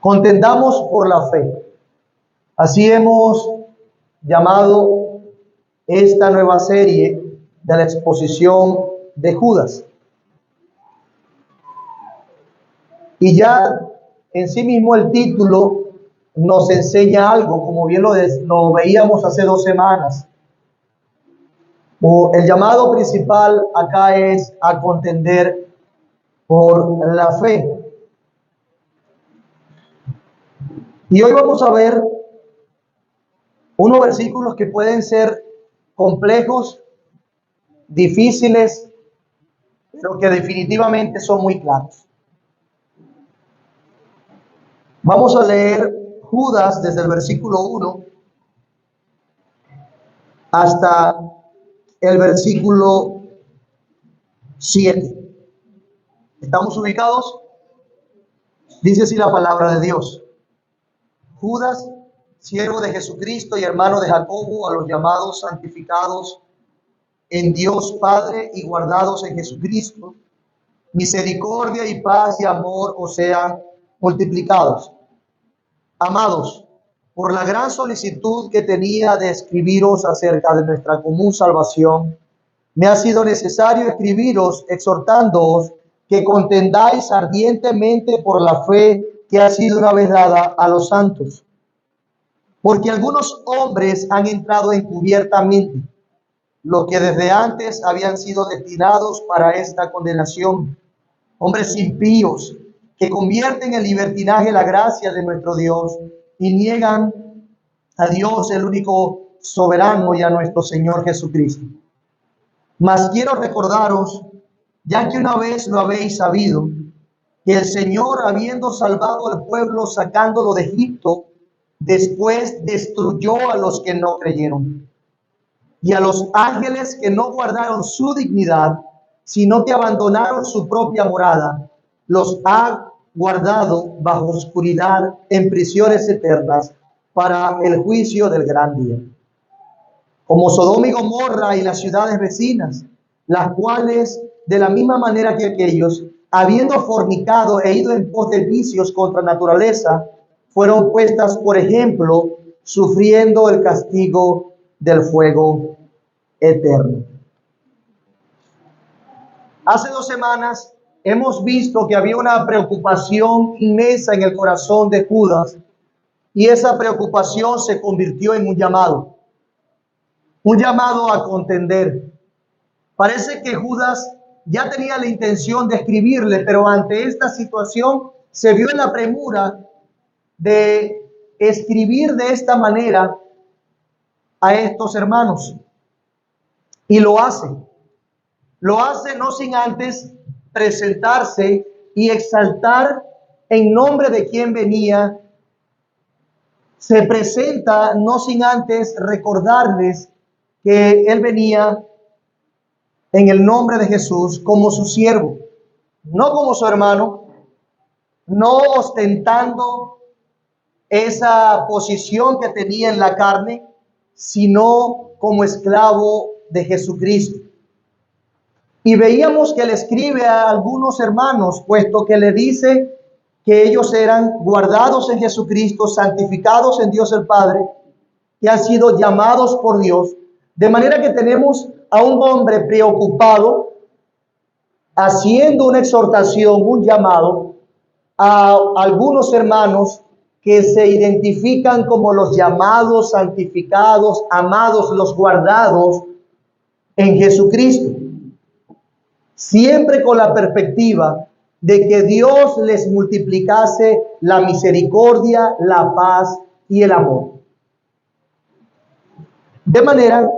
Contendamos por la fe. Así hemos llamado esta nueva serie de la exposición de Judas. Y ya en sí mismo el título nos enseña algo, como bien lo veíamos hace 2 semanas. El llamado principal acá es a contender por la fe. Y hoy vamos a ver unos versículos que pueden ser complejos, difíciles, pero que definitivamente son muy claros. Vamos a leer Judas desde el versículo 1 hasta el versículo 7. ¿Estamos ubicados? Dice así la palabra de Dios. Judas, siervo de Jesucristo y hermano de Jacobo, a los llamados, santificados en Dios Padre y guardados en Jesucristo, misericordia y paz y amor os sean multiplicados. Amados, por la gran solicitud que tenía de escribiros acerca de nuestra común salvación, me ha sido necesario escribiros exhortándoos que contendáis ardientemente por la fe que ha sido una vez dada a los santos. Porque algunos hombres han entrado encubiertamente, los que desde antes habían sido destinados para esta condenación, hombres impíos que convierten en libertinaje la gracia de nuestro Dios y niegan a Dios, el único soberano, y a nuestro Señor Jesucristo. Mas quiero recordaros, ya que una vez lo habéis sabido, que el Señor, habiendo salvado al pueblo sacándolo de Egipto, después destruyó a los que no creyeron, y a los ángeles que no guardaron su dignidad, sino que abandonaron su propia morada, los ha guardado bajo oscuridad en prisiones eternas para el juicio del gran día. Como Sodoma y Gomorra y las ciudades vecinas, las cuales, de la misma manera que aquellos, habiendo fornicado e ido en pos de vicios contra naturaleza, fueron puestas por ejemplo, sufriendo el castigo del fuego eterno. Hace 2 semanas hemos visto que había una preocupación inmensa en el corazón de Judas, y esa preocupación se convirtió en un llamado a contender. Parece que Judas ya tenía la intención de escribirle, pero ante esta situación se vio en la premura de escribir de esta manera a estos hermanos. Y lo hace no sin antes presentarse y exaltar en nombre de quien venía. Se presenta no sin antes recordarles que él venía en el nombre de Jesús como su siervo, no como su hermano, no ostentando esa posición que tenía en la carne, sino como esclavo de Jesucristo. Y veíamos que le escribe a algunos hermanos, puesto que le dice que ellos eran guardados en Jesucristo, santificados en Dios el Padre, que han sido llamados por Dios. De manera que tenemos a un hombre preocupado, haciendo una exhortación, un llamado a algunos hermanos que se identifican como los llamados, santificados, amados, los guardados en Jesucristo. Siempre con la perspectiva de que Dios les multiplicase la misericordia, la paz y el amor. De manera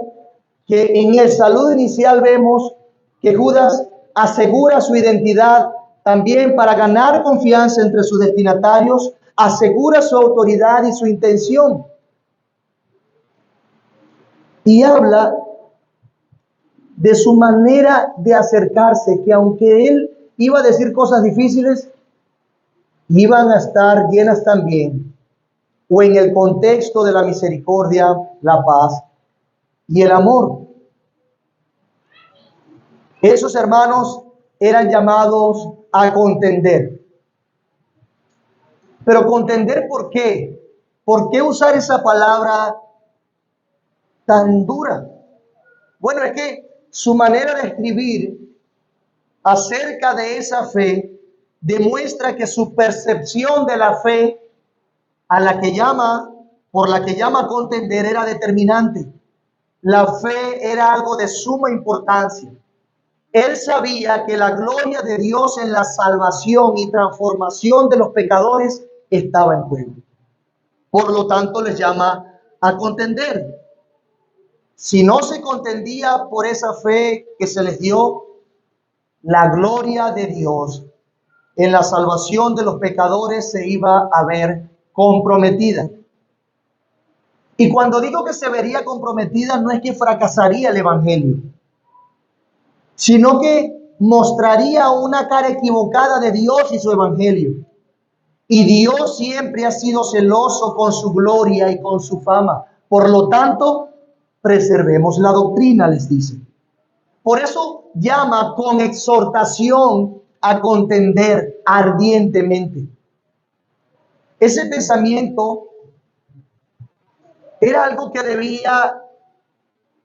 que en el saludo inicial vemos que Judas asegura su identidad también para ganar confianza entre sus destinatarios, asegura su autoridad y su intención. Y habla de su manera de acercarse, que aunque él iba a decir cosas difíciles, iban a estar llenas también, o en el contexto de la misericordia, la paz y el amor. Esos hermanos eran llamados a contender. Pero contender, ¿por qué? ¿Por qué usar esa palabra tan dura? Bueno, es que su manera de escribir acerca de esa fe demuestra que su percepción de la fe a la que llama, por la que llama a contender, era determinante. La fe era algo de suma importancia. Él sabía que la gloria de Dios en la salvación y transformación de los pecadores estaba en juego. Por lo tanto, les llama a contender. Si no se contendía por esa fe que se les dio, la gloria de Dios en la salvación de los pecadores se iba a ver comprometida. Y cuando digo que se vería comprometida, no es que fracasaría el evangelio, sino que mostraría una cara equivocada de Dios y su evangelio. Y Dios siempre ha sido celoso con su gloria y con su fama. Por lo tanto, preservemos la doctrina, les dice. Por eso llama con exhortación a contender ardientemente. Ese pensamiento era algo que debía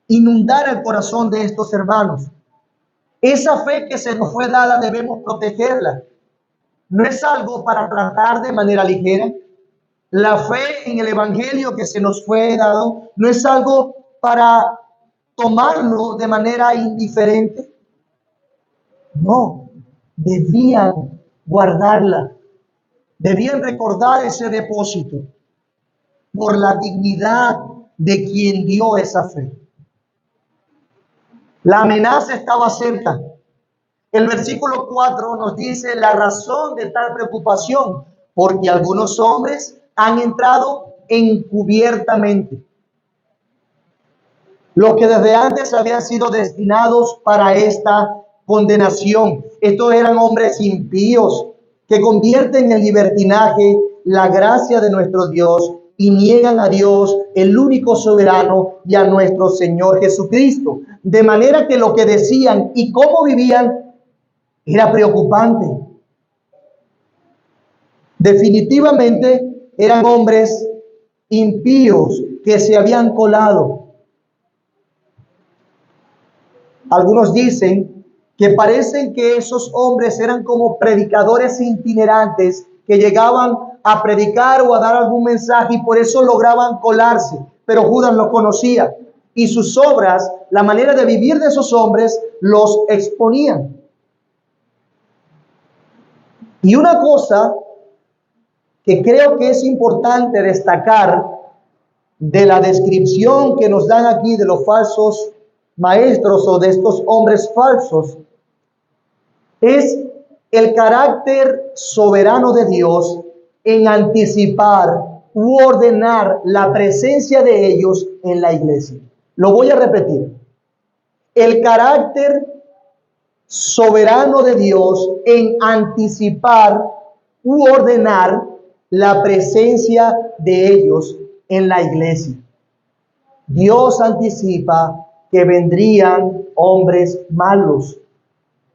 inundar el corazón de estos hermanos. Esa fe que se nos fue dada debemos protegerla. No es algo para tratar de manera ligera. La fe en el evangelio que se nos fue dado no es algo para tomarlo de manera indiferente. No, debían guardarla. Debían recordar ese depósito por la dignidad de quien dio esa fe. La amenaza estaba cerca. El versículo 4 nos dice la razón de tal preocupación, porque algunos hombres han entrado encubiertamente. Los que desde antes habían sido destinados para esta condenación. Estos eran hombres impíos que convierten en libertinaje la gracia de nuestro Dios y niegan a Dios, el único soberano, y a nuestro Señor Jesucristo. De manera que lo que decían y cómo vivían era preocupante. Definitivamente eran hombres impíos que se habían colado. Algunos dicen que parecen que esos hombres eran como predicadores itinerantes que llegaban a predicar o a dar algún mensaje y por eso lograban colarse. Pero Judas los conocía y sus obras, la manera de vivir de esos hombres, los exponían. Y una cosa que creo que es importante destacar de la descripción que nos dan aquí de los falsos maestros o de estos hombres falsos es el carácter soberano de Dios en anticipar u ordenar la presencia de ellos en la iglesia. Lo voy a repetir. El carácter soberano de Dios en anticipar u ordenar la presencia de ellos en la iglesia. Dios anticipa que vendrían hombres malos,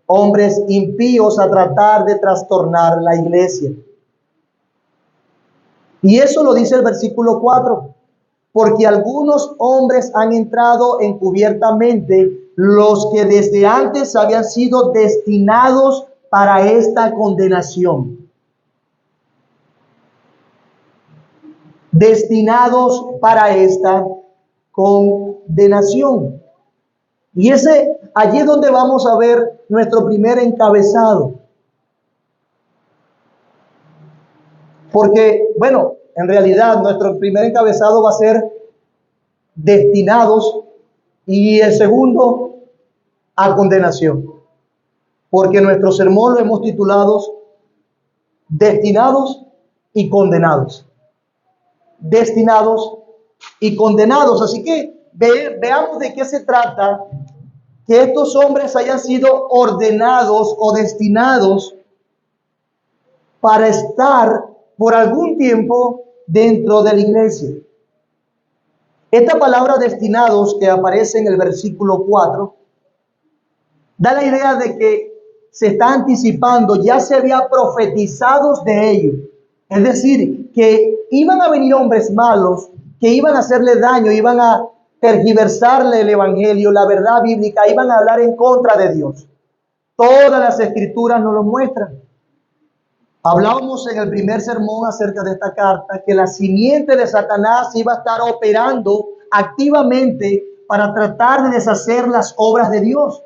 hombres impíos a tratar de trastornar la iglesia. Y eso lo dice el versículo 4, porque algunos hombres han entrado encubiertamente, los que desde antes habían sido destinados para esta condenación. Destinados para esta condenación. Y allí es donde vamos a ver nuestro primer encabezado. Porque, bueno, en realidad nuestro primer encabezado va a ser destinados y el segundo a condenación. Porque nuestro sermón lo hemos titulado Destinados y Condenados. Destinados y condenados. Así que veamos de qué se trata que estos hombres hayan sido ordenados o destinados para estar por algún tiempo dentro de la iglesia. Esta palabra destinados que aparece en el versículo 4 da la idea de que se está anticipando, ya se había profetizado de ello, Es decir, que iban a venir hombres malos, que iban a hacerle daño, iban a tergiversarle el evangelio, la verdad bíblica, iban a hablar en contra de Dios. Todas las escrituras nos lo muestran. Hablábamos en el primer sermón acerca de esta carta que la simiente de Satanás iba a estar operando activamente para tratar de deshacer las obras de Dios,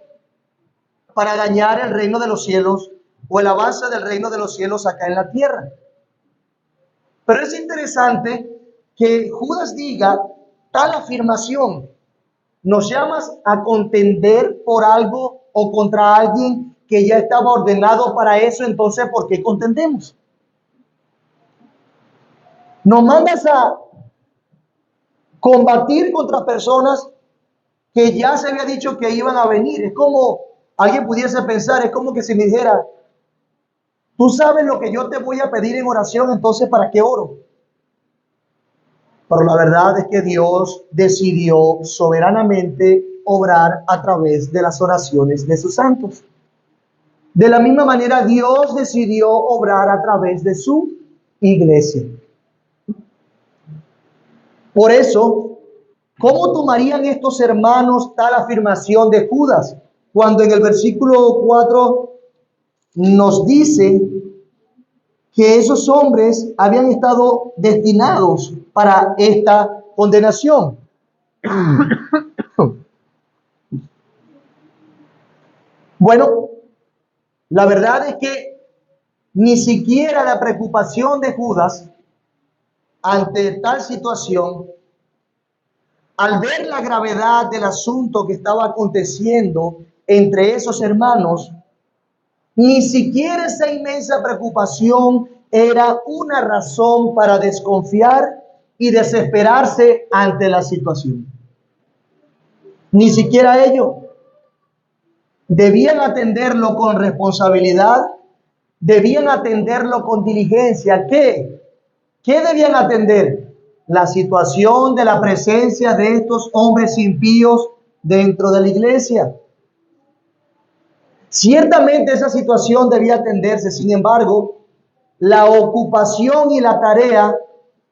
para dañar el reino de los cielos o el avance del reino de los cielos acá en la tierra. Pero es interesante que Judas diga tal afirmación: nos llamas a contender por algo o contra alguien que ya estaba ordenado para eso, entonces ¿por qué contendemos? Nos mandas a combatir contra personas que ya se había dicho que iban a venir. Es como alguien pudiese pensar, es como que si me dijera, tú sabes lo que yo te voy a pedir en oración, entonces ¿para qué oro? Pero la verdad es que Dios decidió soberanamente obrar a través de las oraciones de sus santos. De la misma manera, Dios decidió obrar a través de su iglesia. Por eso, ¿cómo tomarían estos hermanos tal afirmación de Judas? Cuando en el versículo 4 nos dice que esos hombres habían estado destinados para esta condenación. Bueno, la verdad es que ni siquiera la preocupación de Judas ante tal situación, al ver la gravedad del asunto que estaba aconteciendo entre esos hermanos, ni siquiera esa inmensa preocupación era una razón para desconfiar y desesperarse ante la situación. Ni siquiera ello. Debían atenderlo con responsabilidad, debían atenderlo con diligencia. ¿Qué debían atender? La situación de la presencia de estos hombres impíos dentro de la iglesia. Ciertamente esa situación debía atenderse, sin embargo, la ocupación y la tarea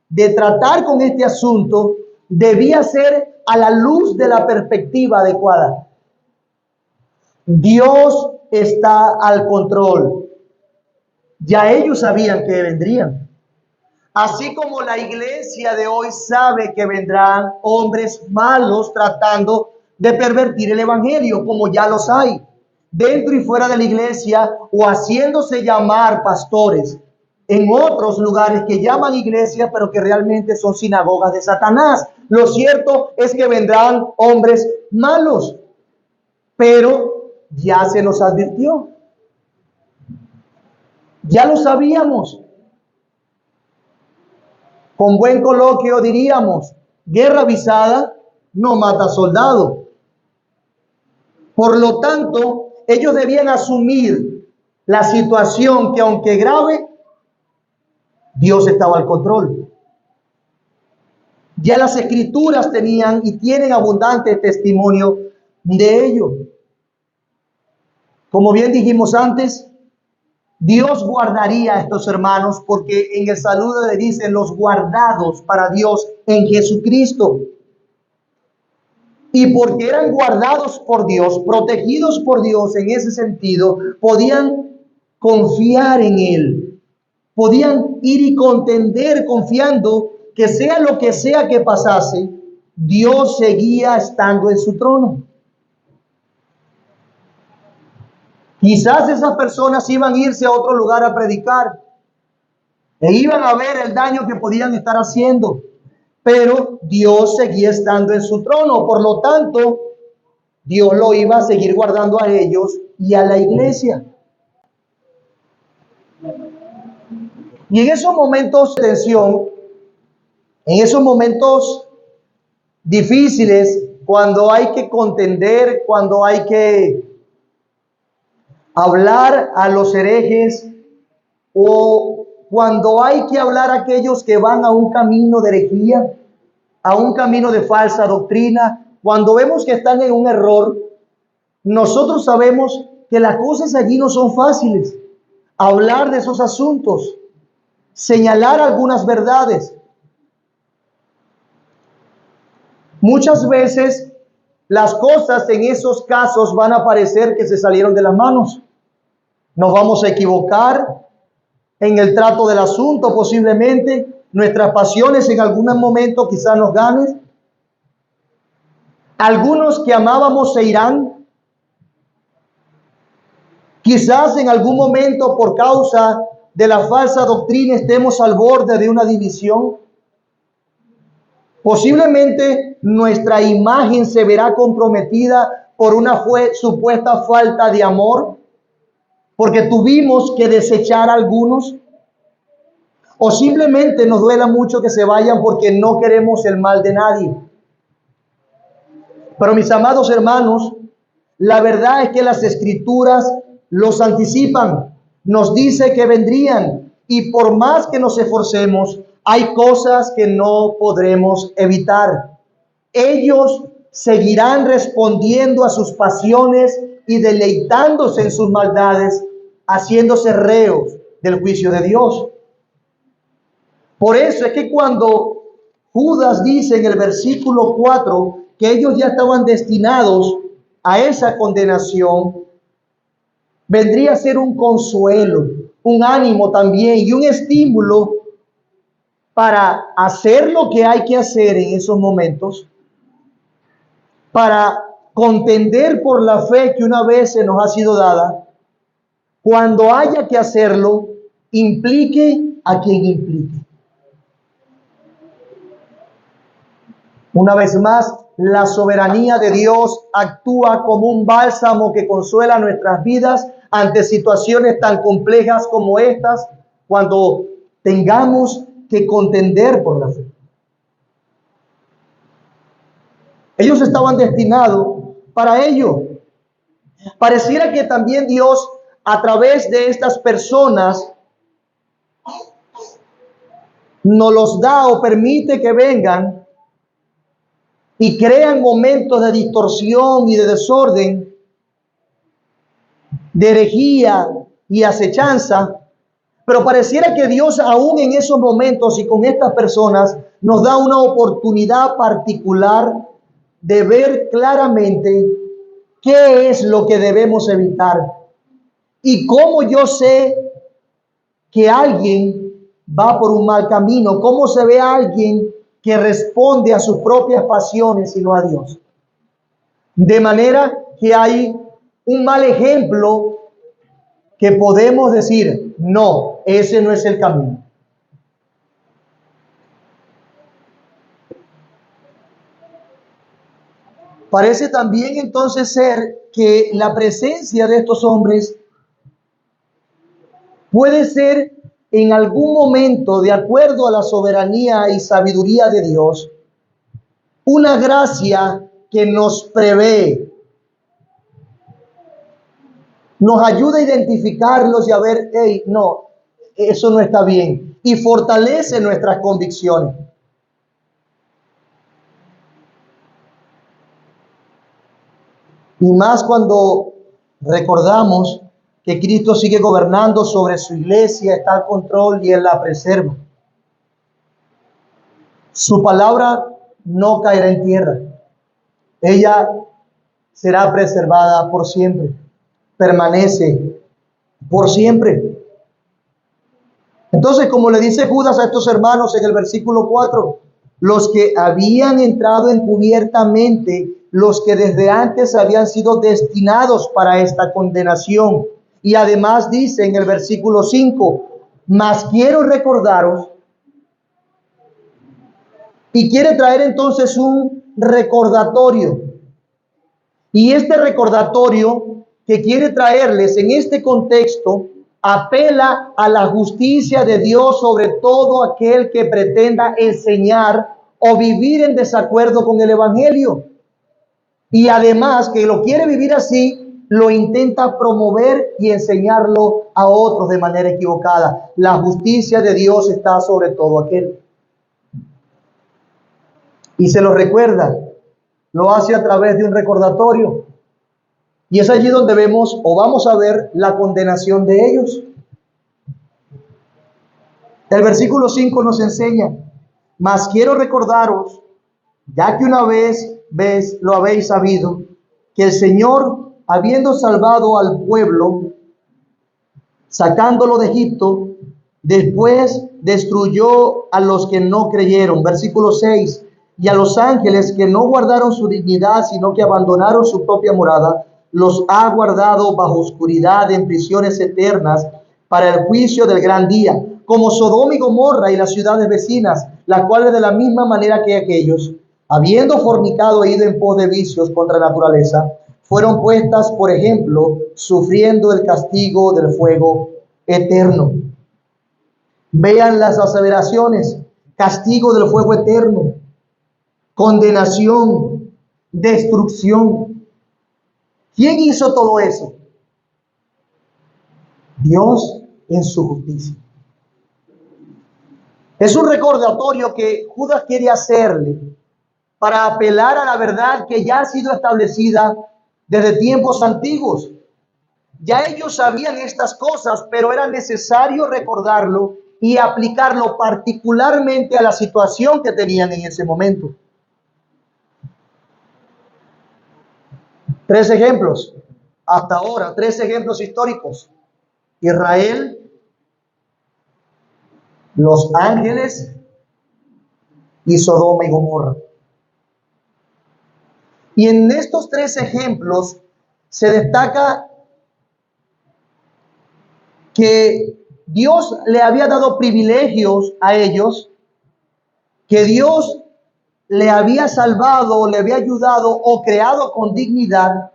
de tratar con este asunto debía ser a la luz de la perspectiva adecuada. Dios está al control. Ya ellos sabían que vendrían. Así como la iglesia de hoy sabe que vendrán hombres malos tratando de pervertir el evangelio, como ya los hay, dentro y fuera de la iglesia, o haciéndose llamar pastores en otros lugares que llaman iglesia, pero que realmente son sinagogas de Satanás. Lo cierto es que vendrán hombres malos, pero ya se nos advirtió. Ya lo sabíamos. Con buen coloquio diríamos, guerra avisada no mata soldado. Por lo tanto, ellos debían asumir la situación que, aunque grave, Dios estaba al control. Ya las escrituras tenían y tienen abundante testimonio de ello. Como bien dijimos antes, Dios guardaría a estos hermanos, porque en el saludo le dicen los guardados para Dios en Jesucristo. Y porque eran guardados por Dios, protegidos por Dios en ese sentido, podían confiar en Él. Podían ir y contender confiando que sea lo que sea que pasase, Dios seguía estando en su trono. Quizás esas personas iban a irse a otro lugar a predicar e iban a ver el daño que podían estar haciendo, pero Dios seguía estando en su trono. Por lo tanto, Dios lo iba a seguir guardando a ellos y a la iglesia. Y en esos momentos de tensión, en esos momentos difíciles, cuando hay que contender, cuando hay que hablar a los herejes, o cuando hay que hablar a aquellos que van a un camino de herejía, a un camino de falsa doctrina, cuando vemos que están en un error, nosotros sabemos que las cosas allí no son fáciles. Hablar de esos asuntos señalar algunas verdades. Muchas veces las cosas en esos casos van a parecer que se salieron de las manos. Nos vamos a equivocar en el trato del asunto posiblemente. Nuestras pasiones en algún momento quizás nos ganen. Algunos que amábamos se irán. Quizás en algún momento por causa de la falsa doctrina estemos al borde de una división. Posiblemente nuestra imagen se verá comprometida por una supuesta falta de amor, porque tuvimos que desechar a algunos, o simplemente nos duela mucho que se vayan porque no queremos el mal de nadie. Pero mis amados hermanos, la verdad es que las Escrituras los anticipan, nos dice que vendrían, y por más que nos esforcemos, hay cosas que no podremos evitar. Ellos seguirán respondiendo a sus pasiones y deleitándose en sus maldades, haciéndose reos del juicio de Dios. Por eso es que cuando Judas dice en el versículo 4 que ellos ya estaban destinados a esa condenación, vendría a ser un consuelo, un ánimo también y un estímulo para hacer lo que hay que hacer en esos momentos, para contender por la fe que una vez se nos ha sido dada, cuando haya que hacerlo, implique a quien implique. Una vez más, la soberanía de Dios actúa como un bálsamo que consuela nuestras vidas ante situaciones tan complejas como estas, cuando tengamos que contender por la fe. Ellos estaban destinados para ello. Pareciera que también Dios, a través de estas personas, nos los da o permite que vengan y crean momentos de distorsión y de desorden, de herejía y acechanza. Pero pareciera que Dios aún en esos momentos y con estas personas nos da una oportunidad particular de ver claramente qué es lo que debemos evitar y cómo yo sé que alguien va por un mal camino, cómo se ve a alguien que responde a sus propias pasiones y no a Dios. De manera que hay un mal ejemplo que podemos decir, no, ese no es el camino. Parece también entonces ser que la presencia de estos hombres puede ser en algún momento, de acuerdo a la soberanía y sabiduría de Dios, una gracia que nos prevé, nos ayuda a identificarlos y a ver, hey, no, eso no está bien, y fortalece nuestras convicciones. Y más cuando recordamos que Cristo sigue gobernando sobre su iglesia, está al control y Él la preserva. Su palabra no caerá en tierra. Ella será preservada por siempre. Permanece por siempre. Entonces, como le dice Judas a estos hermanos en el versículo 4, los que habían entrado encubiertamente, los que desde antes habían sido destinados para esta condenación. Y además dice en el versículo 5, mas quiero recordaros, y quiere traer entonces un recordatorio. Y este recordatorio que quiere traerles en este contexto apela a la justicia de Dios sobre todo aquel que pretenda enseñar o vivir en desacuerdo con el Evangelio. Y además que lo quiere vivir así, lo intenta promover y enseñarlo a otros de manera equivocada. La justicia de Dios está sobre todo aquel. Y se lo recuerda, lo hace a través de un recordatorio. Y es allí donde vemos o vamos a ver la condenación de ellos. El versículo 5 nos enseña: mas quiero recordaros, ya que una vez lo habéis sabido, que el Señor, habiendo salvado al pueblo, sacándolo de Egipto, después destruyó a los que no creyeron. Versículo 6. Y a los ángeles que no guardaron su dignidad, sino que abandonaron su propia morada, los ha guardado bajo oscuridad en prisiones eternas para el juicio del gran día, como Sodoma y Gomorra y las ciudades vecinas, las cuales de la misma manera que aquellos, habiendo fornicado e ido en pos de vicios contra la naturaleza, fueron puestas, por ejemplo, sufriendo el castigo del fuego eterno. Vean las aseveraciones: castigo del fuego eterno, condenación, destrucción. ¿Quién hizo todo eso? Dios en su justicia. Es un recordatorio que Judas quiere hacerle para apelar a la verdad que ya ha sido establecida desde tiempos antiguos. Ya ellos sabían estas cosas, pero era necesario recordarlo y aplicarlo particularmente a la situación que tenían en ese momento. 3 ejemplos, hasta ahora, 3 ejemplos históricos: Israel, los ángeles y Sodoma y Gomorra. Y en estos 3 ejemplos se destaca que Dios le había dado privilegios a ellos, que Dios le había salvado, le había ayudado o creado con dignidad,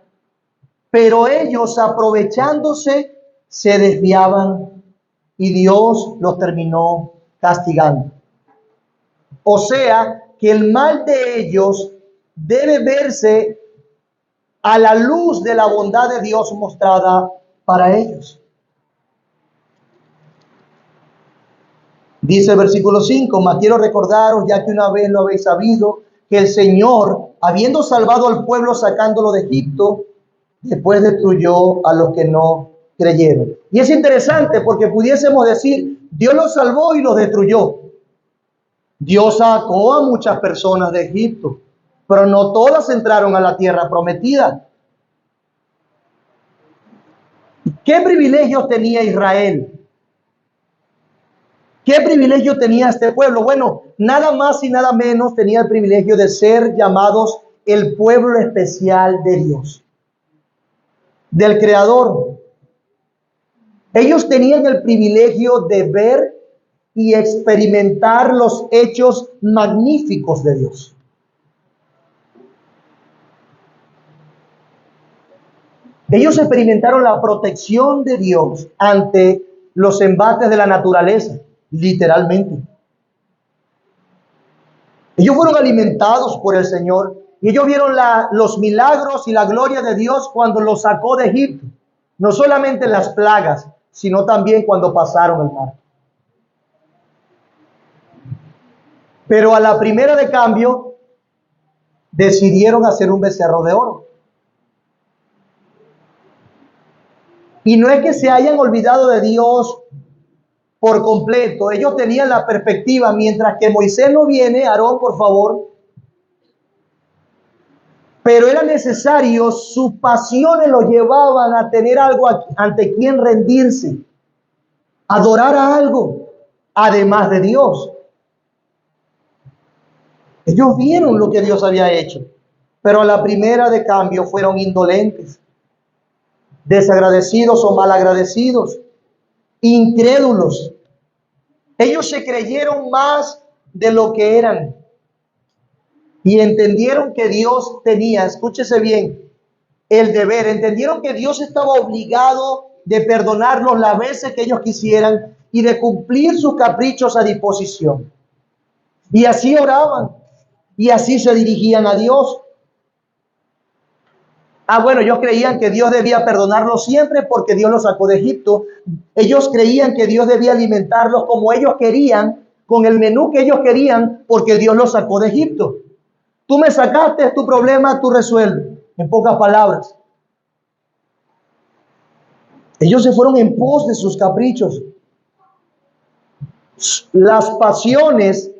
pero ellos, aprovechándose, se desviaban y Dios los terminó castigando. O sea, que el mal de ellos debe verse a la luz de la bondad de Dios mostrada para ellos. Dice el versículo 5: mas quiero recordaros, ya que una vez lo habéis sabido, que el Señor, habiendo salvado al pueblo sacándolo de Egipto, después destruyó a los que no creyeron. Y es interesante porque pudiésemos decir: Dios los salvó y los destruyó. Dios sacó a muchas personas de Egipto, pero no todas entraron a la tierra prometida. ¿Qué privilegios tenía Israel? ¿Qué privilegio tenía este pueblo? Bueno, nada más y nada menos tenía el privilegio de ser llamados el pueblo especial de Dios, del Creador. Ellos tenían el privilegio de ver y experimentar los hechos magníficos de Dios. Ellos experimentaron la protección de Dios ante los embates de la naturaleza, literalmente. Ellos fueron alimentados por el Señor y ellos vieron los milagros y la gloria de Dios cuando los sacó de Egipto. No solamente las plagas, sino también cuando pasaron el mar. Pero a la primera de cambio, decidieron hacer un becerro de oro. Y no es que se hayan olvidado de Dios por completo. Ellos tenían la perspectiva: mientras que Moisés no viene, Aarón, por favor. Pero era necesario, sus pasiones los llevaban a tener algo ante quien rendirse, adorar a algo, además de Dios. Ellos vieron lo que Dios había hecho, pero a la primera de cambio fueron indolentes, desagradecidos o malagradecidos, incrédulos. Ellos se creyeron más de lo que eran y entendieron que Dios tenía, escúchese bien, el deber. Entendieron que Dios estaba obligado de perdonarlos las veces que ellos quisieran y de cumplir sus caprichos a disposición. Y así oraban y así se dirigían a Dios. Bueno, ellos creían que Dios debía perdonarlos siempre porque Dios los sacó de Egipto. Ellos creían que Dios debía alimentarlos como ellos querían, con el menú que ellos querían, porque Dios los sacó de Egipto. Tú me sacaste, es tu problema, tú resuelves. En pocas palabras. Ellos se fueron en pos de sus caprichos. Las pasiones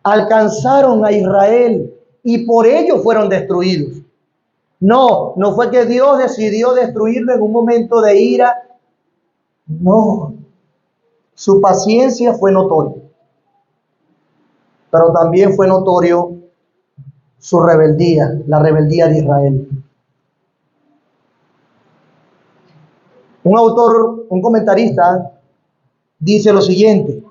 alcanzaron a Israel y por ello fueron destruidos. No fue que Dios decidió destruirlo en un momento de ira. No, su paciencia fue notoria, pero también fue notorio su rebeldía, la rebeldía de Israel. Un comentarista dice lo siguiente: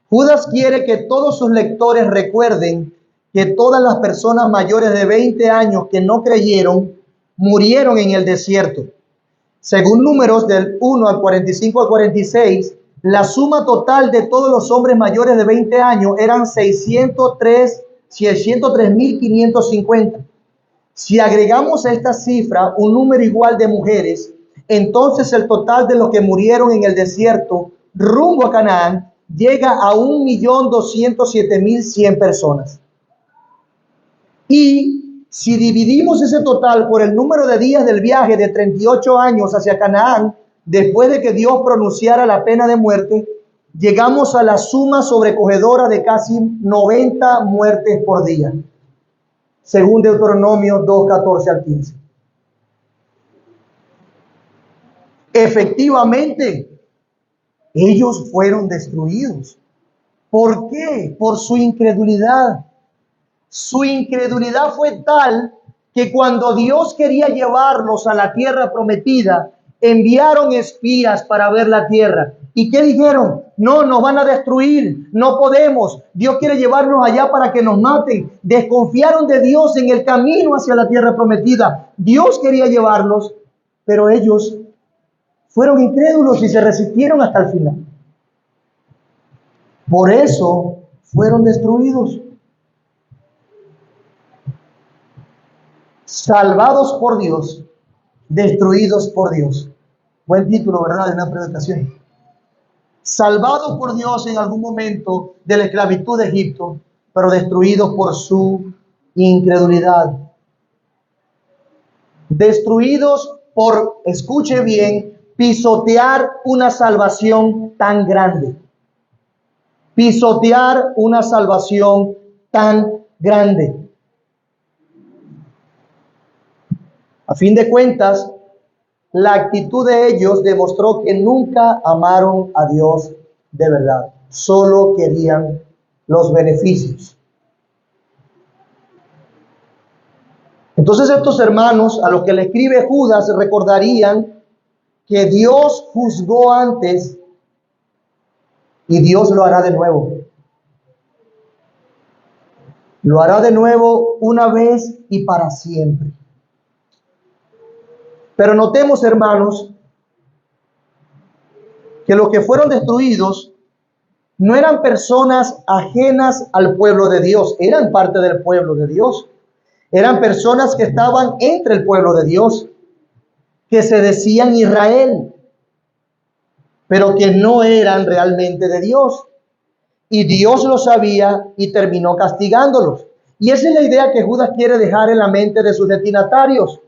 Judas quiere que todos sus lectores recuerden que todas las personas mayores de 20 años que no creyeron murieron en el desierto. Según Números del 1 al 45 al 46, la suma total de todos los hombres mayores de 20 años eran 603.550. Si agregamos a esta cifra un número igual de mujeres, entonces el total de los que murieron en el desierto rumbo a Canaán llega a 1.207.100 personas. Y si dividimos ese total por el número de días del viaje de 38 años hacia Canaán, después de que Dios pronunciara la pena de muerte, llegamos a la suma sobrecogedora de casi 90 muertes por día, según Deuteronomio 2:14 al 15. Efectivamente, ellos fueron destruidos. ¿Por qué? Por su incredulidad. Su incredulidad fue tal que cuando Dios quería llevarlos a la tierra prometida, enviaron espías para ver la tierra. ¿Y qué dijeron? No, nos van a destruir, no podemos. Dios quiere llevarnos allá para que nos maten. Desconfiaron de Dios en el camino hacia la tierra prometida. Dios quería llevarlos, pero ellos fueron incrédulos y se resistieron hasta el final. Por eso fueron destruidos. Salvados por Dios, destruidos por Dios. Buen título, ¿verdad?, de una predicación. Salvados por Dios en algún momento de la esclavitud de Egipto, pero destruidos por su incredulidad. Destruidos por, escuche bien, pisotear una salvación tan grande. Pisotear una salvación tan grande. A fin de cuentas, la actitud de ellos demostró que nunca amaron a Dios de verdad. Solo querían los beneficios. Entonces estos hermanos a los que le escribe Judas recordarían que Dios juzgó antes y Dios lo hará de nuevo. Lo hará de nuevo una vez y para siempre. Pero notemos, hermanos, que los que fueron destruidos no eran personas ajenas al pueblo de Dios, eran parte del pueblo de Dios. Eran personas que estaban entre el pueblo de Dios, que se decían Israel, pero que no eran realmente de Dios. Y Dios lo sabía y terminó castigándolos. Y esa es la idea que Judas quiere dejar en la mente de sus destinatarios.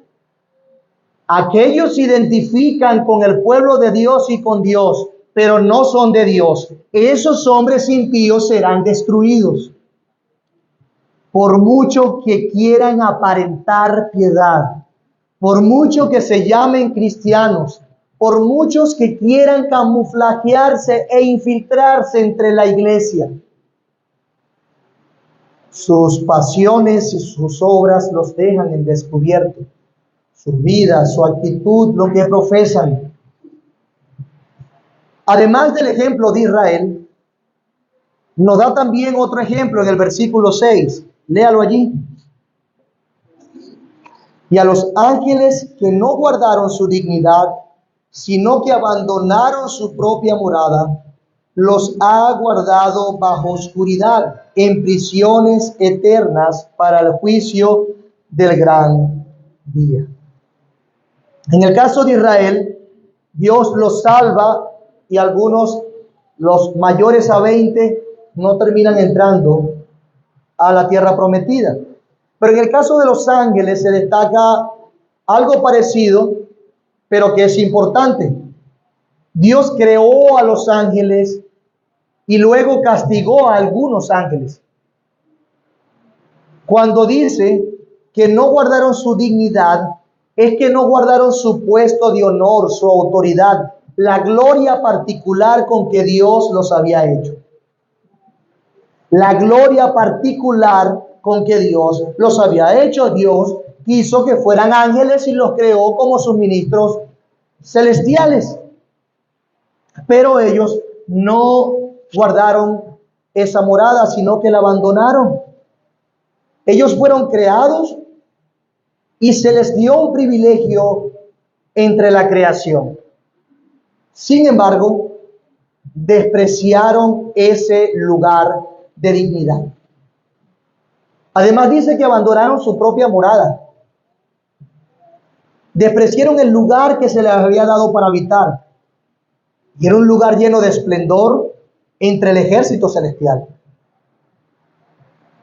Aquellos se identifican con el pueblo de Dios y con Dios, pero no son de Dios. Esos hombres impíos serán destruidos. Por mucho que quieran aparentar piedad, por mucho que se llamen cristianos, por muchos que quieran camuflajearse e infiltrarse entre la iglesia, sus pasiones y sus obras los dejan en descubierto. Su vida, su actitud, lo que profesan. Además del ejemplo de Israel, nos da también otro ejemplo en el versículo 6. Léalo allí. Y a los ángeles que no guardaron su dignidad, sino que abandonaron su propia morada, los ha guardado bajo oscuridad, en prisiones eternas para el juicio del gran día. En el caso de Israel, Dios los salva y algunos, los mayores a 20, no terminan entrando a la tierra prometida. Pero en el caso de los ángeles se destaca algo parecido, pero que es importante. Dios creó a los ángeles y luego castigó a algunos ángeles. Cuando dice que no guardaron su dignidad, es que no guardaron su puesto de honor, su autoridad, la gloria particular con que Dios los había hecho. La gloria particular con que Dios los había hecho. Dios quiso que fueran ángeles y los creó como sus ministros celestiales. Pero ellos no guardaron esa morada, sino que la abandonaron. Ellos fueron creados y se les dio un privilegio entre la creación. Sin embargo, despreciaron ese lugar de dignidad. Además dice que abandonaron su propia morada. Despreciaron el lugar que se les había dado para habitar. Y era un lugar lleno de esplendor entre el ejército celestial.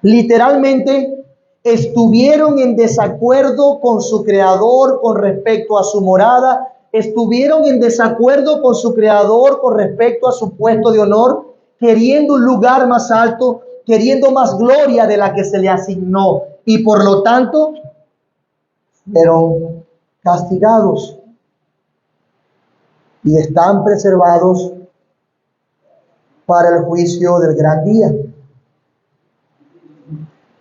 Literalmente estuvieron en desacuerdo con su creador con respecto a su morada, estuvieron en desacuerdo con su creador con respecto a su puesto de honor, queriendo un lugar más alto, queriendo más gloria de la que se le asignó, y por lo tanto fueron castigados y están preservados para el juicio del gran día.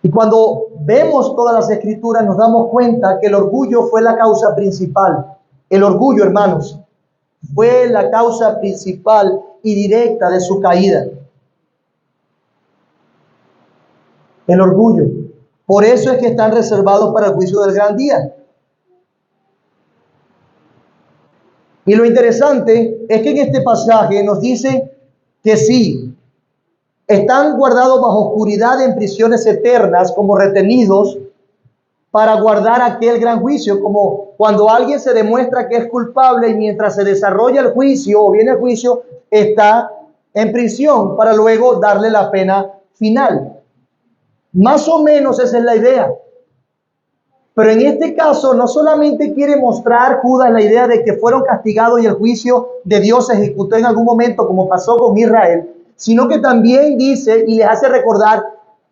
Y cuando vemos todas las escrituras nos damos cuenta que el orgullo fue la causa principal. El orgullo, hermanos, fue la causa principal y directa de su caída. El orgullo. Por eso es que están reservados para el juicio del gran día. Y lo interesante es que en este pasaje nos dice que sí, están guardados bajo oscuridad en prisiones eternas como retenidos para guardar aquel gran juicio, como cuando alguien se demuestra que es culpable y mientras se desarrolla el juicio o viene el juicio, está en prisión para luego darle la pena final. Más o menos esa es la idea. Pero en este caso no solamente quiere mostrar Judas la idea de que fueron castigados y el juicio de Dios se ejecutó en algún momento como pasó con Israel, sino que también dice y les hace recordar,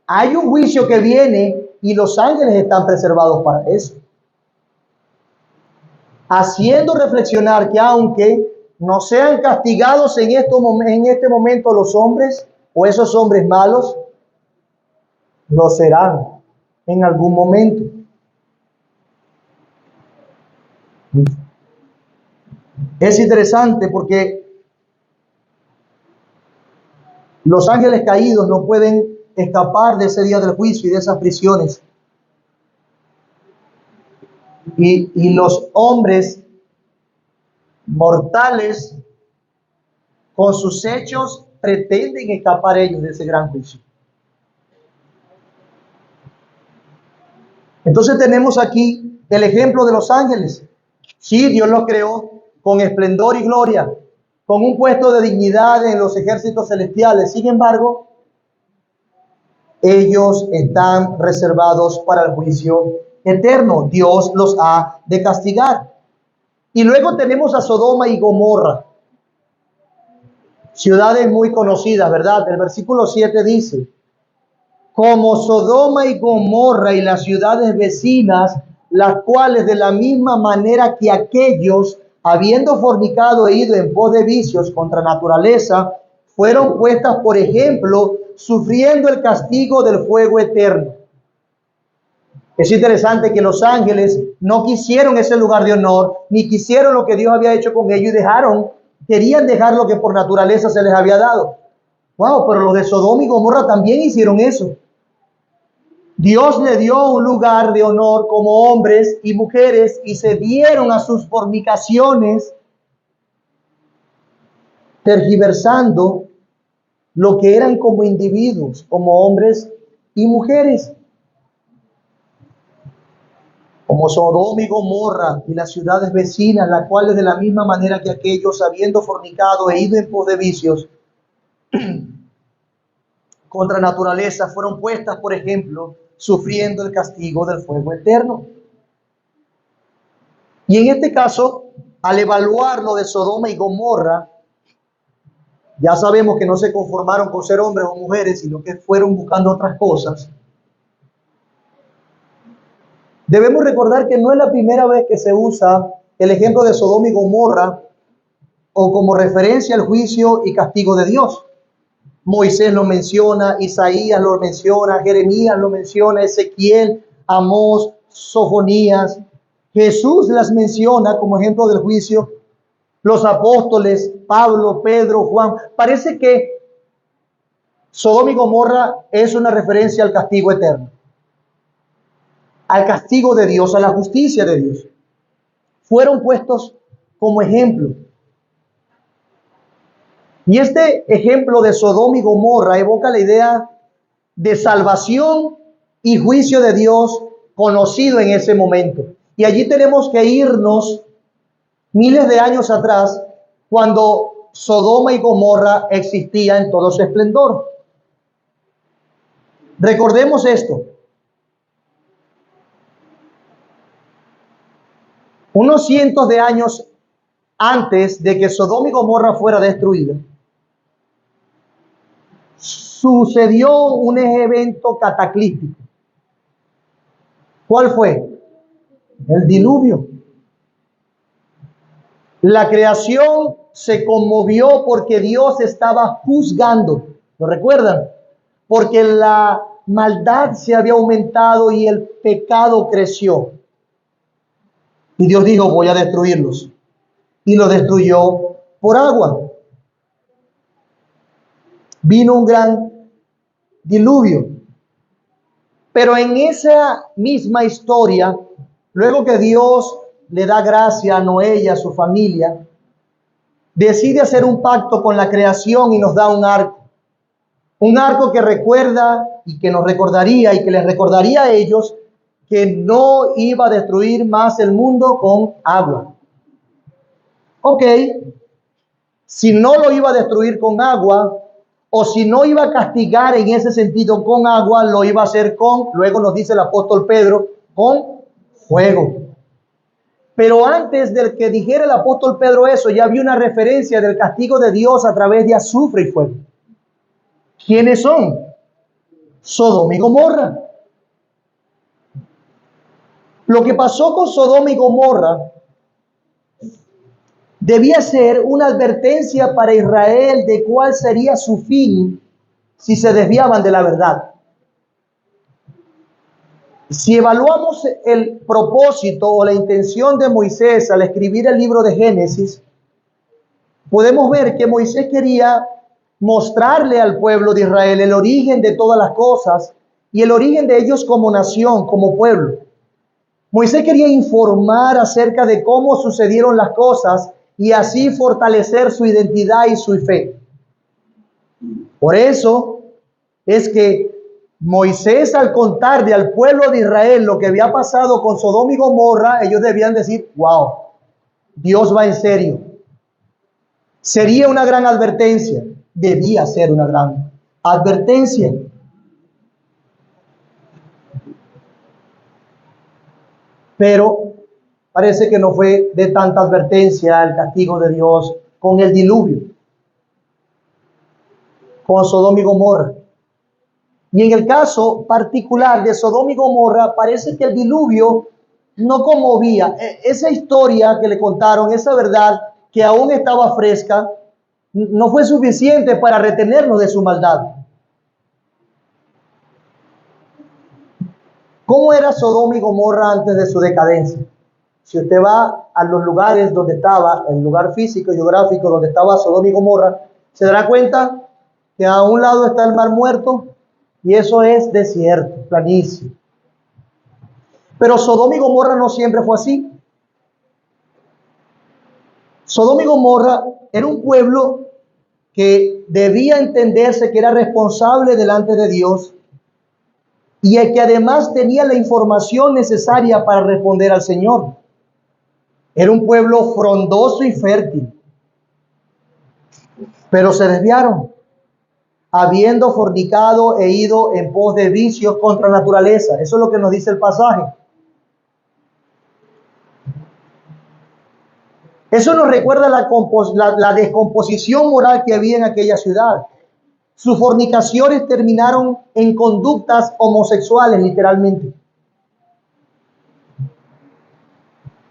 hay un juicio que viene y los ángeles están preservados para eso. Haciendo reflexionar que aunque no sean castigados en este momento los hombres o esos hombres malos, lo serán en algún momento. Es interesante porque los ángeles caídos no pueden escapar de ese día del juicio y de esas prisiones. Y los hombres mortales con sus hechos pretenden escapar ellos de ese gran juicio. Entonces tenemos aquí el ejemplo de los ángeles. Sí, Dios los creó con esplendor y gloria, con un puesto de dignidad en los ejércitos celestiales. Sin embargo, ellos están reservados para el juicio eterno. Dios los ha de castigar. Y luego tenemos a Sodoma y Gomorra, ciudades muy conocidas, ¿verdad? El versículo 7 dice, como Sodoma y Gomorra y las ciudades vecinas, las cuales de la misma manera que aquellos, habiendo fornicado e ido en pos de vicios contra naturaleza, fueron puestas por ejemplo, sufriendo el castigo del fuego eterno. Es interesante que los ángeles no quisieron ese lugar de honor, ni quisieron lo que Dios había hecho con ellos y querían dejar lo que por naturaleza se les había dado. Wow, pero los de Sodoma y Gomorra también hicieron eso. Dios le dio un lugar de honor como hombres y mujeres y se dieron a sus fornicaciones, tergiversando lo que eran como individuos, como hombres y mujeres. Como Sodoma y Gomorra y las ciudades vecinas, las cuales de la misma manera que aquellos, habiendo fornicado e ido en pos de vicios contra naturaleza, fueron puestas, por ejemplo, sufriendo el castigo del fuego eterno. Y en este caso, al evaluar lo de Sodoma y Gomorra, Ya sabemos que no se conformaron con ser hombres o mujeres, sino que fueron buscando otras cosas. Debemos recordar que no es la primera vez que se usa el ejemplo de Sodoma y Gomorra o como referencia al juicio y castigo de Dios. Moisés lo menciona, Isaías lo menciona, Jeremías lo menciona, Ezequiel, Amós, Sofonías. Jesús las menciona como ejemplo del juicio. Los apóstoles, Pablo, Pedro, Juan. Parece que Sodoma y Gomorra es una referencia al castigo eterno, al castigo de Dios, a la justicia de Dios. Fueron puestos como ejemplo. Y este ejemplo de Sodoma y Gomorra evoca la idea de salvación y juicio de Dios conocido en ese momento. Y allí tenemos que irnos miles de años atrás, cuando Sodoma y Gomorra existía en todo su esplendor. Recordemos esto. Unos cientos de años antes de que Sodoma y Gomorra fuera destruida, sucedió un evento cataclístico. ¿Cuál fue? El diluvio. La creación se conmovió porque Dios estaba juzgando. ¿Lo recuerdan? Porque la maldad se había aumentado y el pecado creció. Y Dios dijo, voy a destruirlos. Y lo destruyó por agua. Vino un gran diluvio. Pero en esa misma historia, luego que Dios le da gracia a Noé y a su familia, decide hacer un pacto con la creación y nos da un arco. Un arco que recuerda y que nos recordaría y que les recordaría a ellos que no iba a destruir más el mundo con agua. Ok, si no lo iba a destruir con agua, o si no iba a castigar en ese sentido con agua, lo iba a hacer con, luego nos dice el apóstol Pedro, con fuego. Pero antes de que dijera el apóstol Pedro eso, ya había una referencia del castigo de Dios a través de azufre y fuego. ¿Quiénes son? Sodoma y Gomorra. Lo que pasó con Sodoma y Gomorra debía ser una advertencia para Israel de cuál sería su fin si se desviaban de la verdad. Si evaluamos el propósito o la intención de Moisés al escribir el libro de Génesis, podemos ver que Moisés quería mostrarle al pueblo de Israel el origen de todas las cosas y el origen de ellos como nación, como pueblo. Moisés quería informar acerca de cómo sucedieron las cosas y así fortalecer su identidad y su fe. Por eso es que Moisés, al contarle al pueblo de Israel lo que había pasado con Sodoma y Gomorra, ellos debían decir, wow, Dios va en serio. Sería una gran advertencia, debía ser una gran advertencia. Pero parece que no fue de tanta advertencia el castigo de Dios con el diluvio, con Sodoma y Gomorra. Y en el caso particular de Sodoma y Gomorra, parece que el diluvio no conmovía. Esa historia que le contaron, esa verdad que aún estaba fresca, no fue suficiente para retenernos de su maldad. ¿Cómo era Sodoma y Gomorra antes de su decadencia? Si usted va a los lugares donde estaba, el lugar físico y geográfico donde estaba Sodoma y Gomorra, se dará cuenta que a un lado está el Mar Muerto y eso es desierto, planicie. Pero Sodoma y Gomorra no siempre fue así. Sodoma y Gomorra era un pueblo que debía entenderse que era responsable delante de Dios y el que además tenía la información necesaria para responder al Señor. Era un pueblo frondoso y fértil, pero se desviaron, habiendo fornicado e ido en pos de vicios contra naturaleza. Eso es lo que nos dice el pasaje. Eso nos recuerda la descomposición moral que había en aquella ciudad. Sus fornicaciones terminaron en conductas homosexuales, literalmente.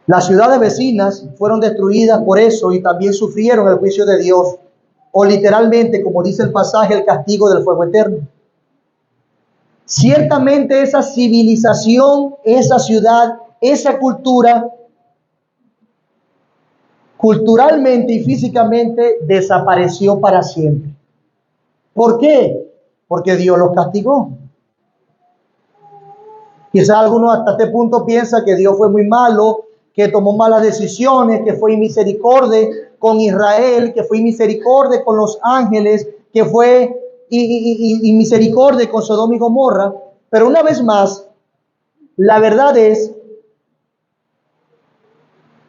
Las ciudades vecinas fueron destruidas por eso y también sufrieron el juicio de Dios, o literalmente, como dice el pasaje, el castigo del fuego eterno. Ciertamente esa civilización, esa ciudad, esa cultura, culturalmente y físicamente desapareció para siempre. ¿Por qué? Porque Dios los castigó. Quizás algunos hasta este punto piensan que Dios fue muy malo, que tomó malas decisiones, que fue inmisericordia con Israel, que fue inmisericordia con los ángeles, que fue inmisericordia con Sodoma y Gomorra. Pero una vez más, la verdad es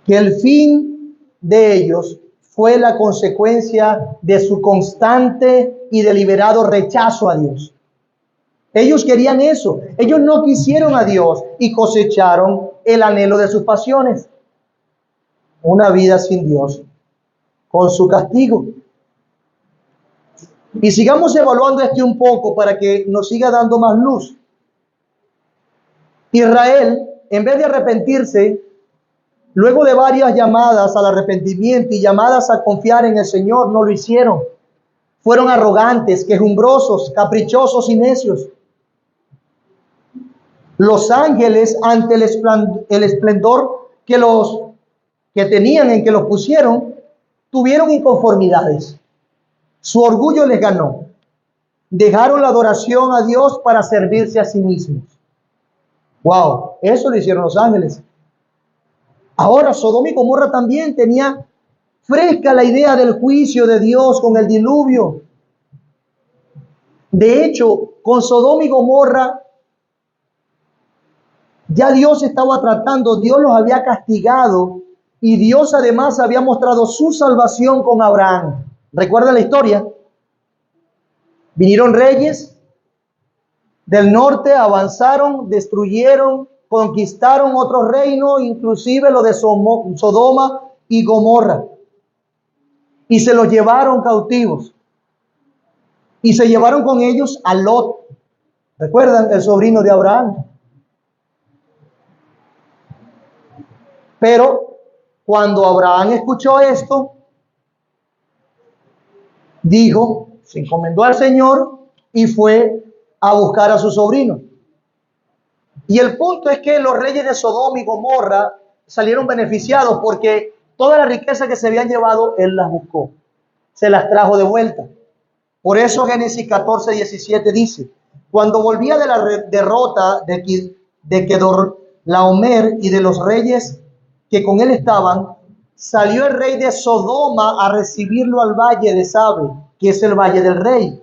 que el fin de ellos fue la consecuencia de su constante y deliberado rechazo a Dios. Ellos querían eso. Ellos no quisieron a Dios y cosecharon el anhelo de sus pasiones. Una vida sin Dios, con su castigo. Y sigamos evaluando esto un poco para que nos siga dando más luz. Israel, en vez de arrepentirse, luego de varias llamadas al arrepentimiento y llamadas a confiar en el Señor, no lo hicieron. Fueron arrogantes, quejumbrosos, caprichosos y necios. Los ángeles, ante el esplendor que tenían en que los pusieron, tuvieron inconformidades. Su orgullo les ganó. Dejaron la adoración a Dios para servirse a sí mismos. Wow, eso lo hicieron los ángeles. Ahora Sodoma y Gomorra también tenía fresca la idea del juicio de Dios con el diluvio. De hecho, con Sodoma y Gomorra ya Dios estaba tratando, Dios los había castigado y Dios además había mostrado su salvación con Abraham. ¿Recuerdan la historia? Vinieron reyes del norte, avanzaron, destruyeron, conquistaron otro reino, inclusive lo de Sodoma y Gomorra, y se los llevaron cautivos. Y se llevaron con ellos a Lot. ¿Recuerdan? El sobrino de Abraham. Pero cuando Abraham escuchó esto, dijo, se encomendó al Señor y fue a buscar a su sobrino. Y el punto es que los reyes de Sodoma y Gomorra salieron beneficiados porque toda la riqueza que se habían llevado, él las buscó, se las trajo de vuelta. Por eso Génesis 14:17 dice, cuando volvía de la derrota de Kedorlaomer y de los reyes que con él estaban, salió el rey de Sodoma a recibirlo al valle de Sabe, que es el valle del rey.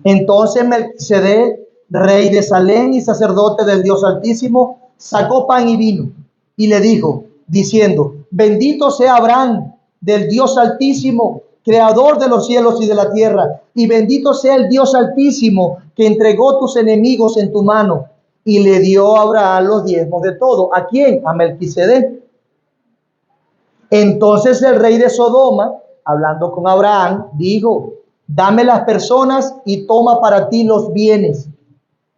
Entonces Melquisedec, rey de Salem y sacerdote del Dios Altísimo, sacó pan y vino y le dijo, diciendo, bendito sea Abraham del Dios Altísimo, creador de los cielos y de la tierra, y bendito sea el Dios Altísimo que entregó tus enemigos en tu mano. Y le dio a Abraham los diezmos de todo. ¿A quién? A Melquisedec. Entonces el rey de Sodoma, hablando con Abraham, dijo, dame las personas y toma para ti los bienes.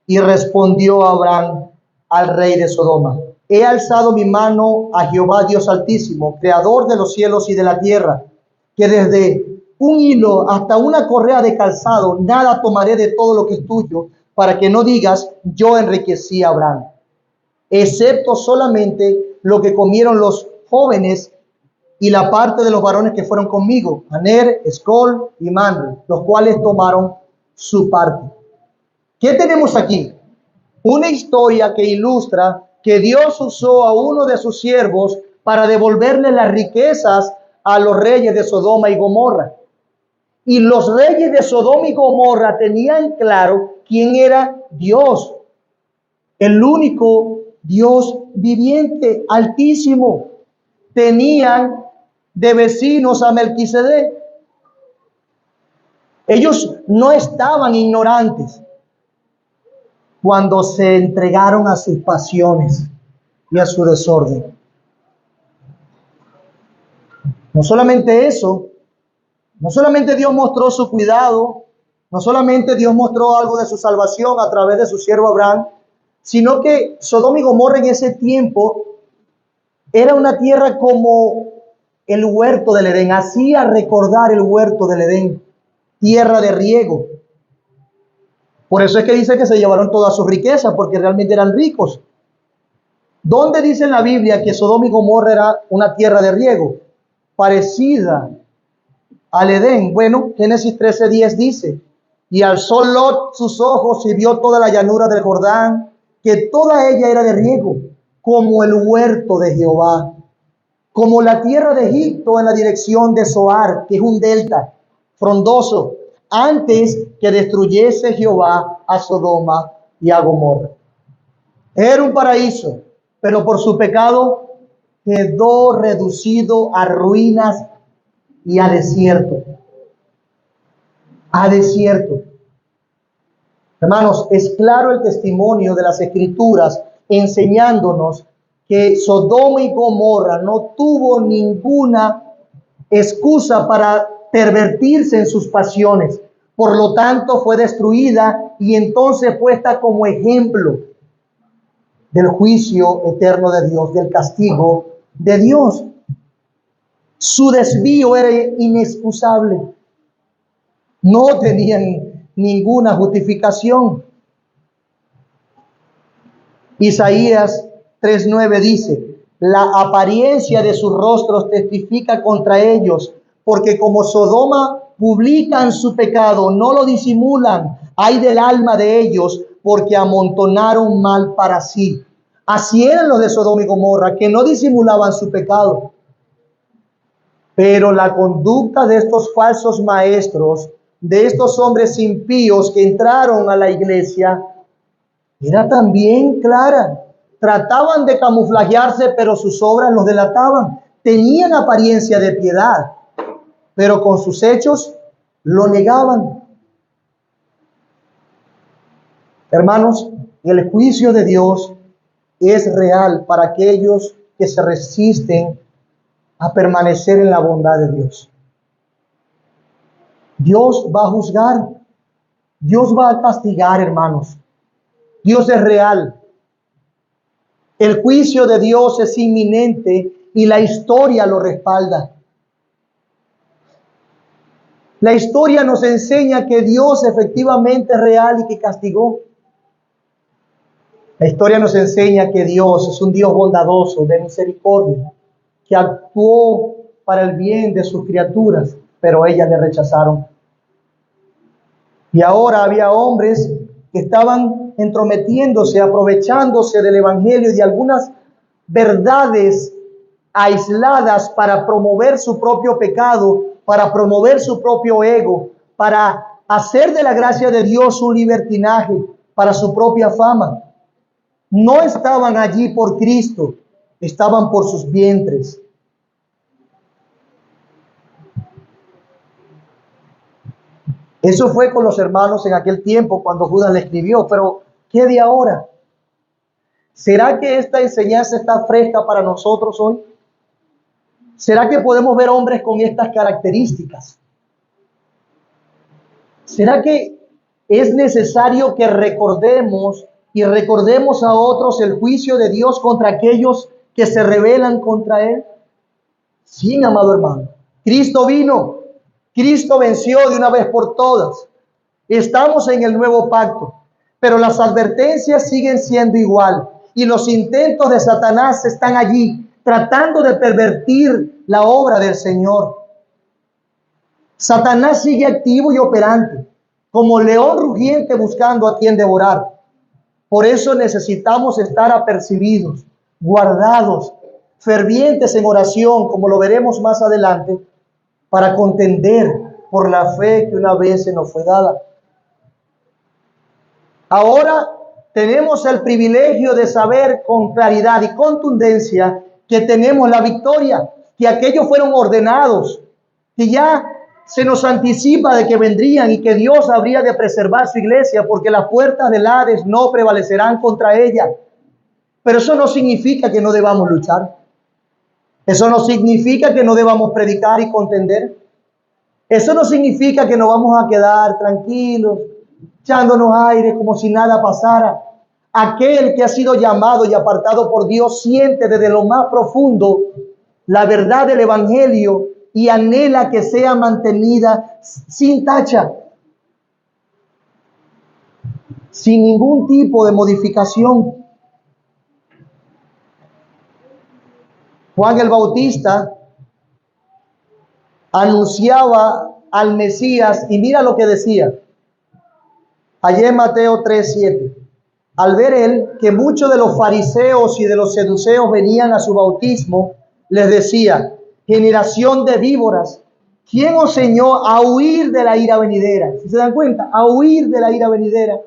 Y respondió Abraham al rey de Sodoma, he alzado mi mano a Jehová Dios Altísimo, creador de los cielos y de la tierra, que desde un hilo hasta una correa de calzado, nada tomaré de todo lo que es tuyo, para que no digas, yo enriquecí a Abraham, excepto solamente lo que comieron los jóvenes y la parte de los varones que fueron conmigo, Aner, Escol y Manre, los cuales tomaron su parte. ¿Qué tenemos aquí? Una historia que ilustra que Dios usó a uno de sus siervos para devolverle las riquezas a los reyes de Sodoma y Gomorra. Y los reyes de Sodoma y Gomorra tenían claro quién era Dios, el único Dios viviente, altísimo. Tenían de vecinos a Melquisedec. Ellos no estaban ignorantes cuando se entregaron a sus pasiones y a su desorden. No solamente eso, no solamente Dios mostró su cuidado, no solamente Dios mostró algo de su salvación a través de su siervo Abraham, sino que Sodoma y Gomorra en ese tiempo era una tierra como el huerto del Edén, hacía recordar el huerto del Edén, tierra de riego. Por eso es que dice que se llevaron toda su riqueza, porque realmente eran ricos. ¿Dónde dice en la Biblia que Sodoma y Gomorra era una tierra de riego? Parecida al Edén. Bueno, Génesis 13:10 dice, y alzó Lot sus ojos y vio toda la llanura del Jordán, que toda ella era de riego, como el huerto de Jehová, como la tierra de Egipto en la dirección de Zoar, que es un delta frondoso, antes que destruyese Jehová a Sodoma y a Gomorra. Era un paraíso, pero por su pecado quedó reducido a ruinas y a desierto. A desierto. Hermanos, es claro el testimonio de las Escrituras enseñándonos que Sodoma y Gomorra no tuvo ninguna excusa para pervertirse en sus pasiones. Por lo tanto, fue destruida y entonces puesta como ejemplo del juicio eterno de Dios, del castigo de Dios. Su desvío era inexcusable. No tenían ninguna justificación. Isaías 3:9 dice, la apariencia de sus rostros testifica contra ellos, porque como Sodoma publican su pecado, no lo disimulan. Ay del alma de ellos, porque amontonaron mal para sí. Así eran los de Sodoma y Gomorra, que no disimulaban su pecado. Pero la conducta de estos falsos maestros, de estos hombres impíos que entraron a la iglesia, era también clara. Trataban de camuflajearse, pero sus obras los delataban. Tenían apariencia de piedad, pero con sus hechos lo negaban. Hermanos, el juicio de Dios es real para aquellos que se resisten a permanecer en la bondad de Dios. Dios va a juzgar, Dios va a castigar, hermanos. Dios es real. El juicio de Dios es inminente y la historia lo respalda. La historia nos enseña que Dios efectivamente es real y que castigó. La historia nos enseña que Dios es un Dios bondadoso, de misericordia, que actuó para el bien de sus criaturas, pero ellas le rechazaron. Y ahora había hombres que estaban entrometiéndose, aprovechándose del evangelio y de algunas verdades aisladas para promover su propio pecado, para promover su propio ego, para hacer de la gracia de Dios un libertinaje para su propia fama. No estaban allí por Cristo, estaban por sus vientres. Eso fue con los hermanos en aquel tiempo cuando Judas le escribió, pero ¿qué de ahora? ¿Será que esta enseñanza está fresca para nosotros hoy? ¿Será que podemos ver hombres con estas características? ¿Será que es necesario que recordemos y recordemos a otros el juicio de Dios contra aquellos que se rebelan contra Él? Sí, mi amado hermano. Cristo vino. Cristo venció de una vez por todas. Estamos en el nuevo pacto, pero las advertencias siguen siendo igual y los intentos de Satanás están allí tratando de pervertir la obra del Señor. Satanás sigue activo y operante, como león rugiente buscando a quien devorar. Por eso necesitamos estar apercibidos, guardados, fervientes en oración, como lo veremos más adelante, para contender por la fe que una vez se nos fue dada. Ahora tenemos el privilegio de saber con claridad y contundencia que tenemos la victoria, que aquellos fueron ordenados, que ya se nos anticipa de que vendrían y que Dios habría de preservar su iglesia porque las puertas del Hades no prevalecerán contra ella. Pero eso no significa que no debamos luchar. Eso no significa que no debamos predicar y contender. Eso no significa que nos vamos a quedar tranquilos, echándonos aire como si nada pasara. Aquel que ha sido llamado y apartado por Dios siente desde lo más profundo la verdad del Evangelio y anhela que sea mantenida sin tacha, sin ningún tipo de modificación. Juan el Bautista anunciaba al Mesías y mira lo que decía. Allí en Mateo 3:7. Al ver él que muchos de los fariseos y de los seduceos venían a su bautismo, les decía: generación de víboras, ¿quién os enseñó a huir de la ira venidera? Si se dan cuenta, a huir de la ira venidera.